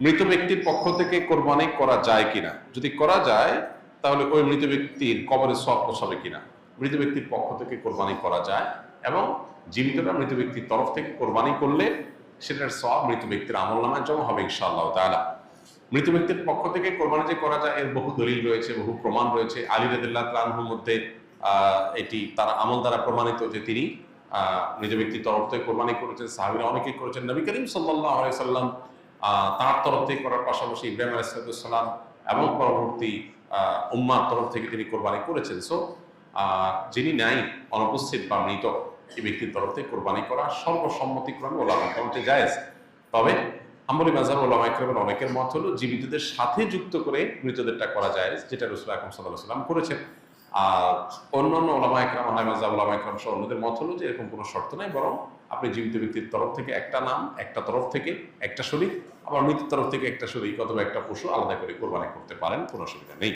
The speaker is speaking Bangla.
মৃত ব্যক্তির পক্ষ থেকে কোরবানি করা যায় কিনা, যদি করা যায় তাহলে ওই মৃত ব্যক্তির কবরে সওয়াব পৌঁছাবে কিনা। মৃত ব্যক্তির পক্ষ থেকে কোরবানি করা যায় এবং জীবিতরা মৃত ব্যক্তির তরফ থেকে কোরবানি করলে সেটার সওয়াব মৃত ব্যক্তির আমলনামায় জমা হবে ইনশাআল্লাহ তাআলা। মৃত ব্যক্তির পক্ষ থেকে কোরবানি যে করা যায় এর বহু দলিল রয়েছে, বহু প্রমাণ রয়েছে। আলী রাদিয়াল্লাহু তাআলা আনহুর মধ্যে এটি তার আমল দ্বারা প্রমাণিত যে তিনি মৃত ব্যক্তির তরফ থেকে কোরবানি করেছেন, সাহাবীরা অনেকেই করেছেন। নবী করিম সাল্লাল্লাহু আলাইহি সাল্লাম তার তরফ থেকে করার পাশাপাশি ইব্রাহিম আলাইহিস সালাম এবং পরবর্তী উম্মার তরফ থেকে তিনি কোরবানি করেছেন। সো যিনি নাই, অনুপস্থিত বা মৃত, এই ব্যক্তির তরফ থেকে কোরবানি করা সর্বসম্মতিক্রমে ওলামা কেরামতে জায়েজ। তবে হাম্বলী মাযহাব ওলামা কেরামের অনেকের মত হলো জীবিতদের সাথে যুক্ত করে মৃতদেরটা করা জায়েজ, যেটা রাসূল আকরাম সাল্লাল্লাহু আলাইহি ওয়াসাল্লাম করেছেন। আর অন্যান্য ওলামা একরাম, হানাফি মাযহাব ওলামা একরাম সহ অন্যদের মত হলো যে এরকম কোনো শর্ত নাই, বরং আপনি জীবিত ব্যক্তির তরফ থেকে একটা নাম, একটা তরফ থেকে একটা শরীক, আবার মৃতের তরফ থেকে একটা শরীক অথবা একটা পশু আলাদা করে কোরবানি করতে পারেন, কোনো অসুবিধা নেই।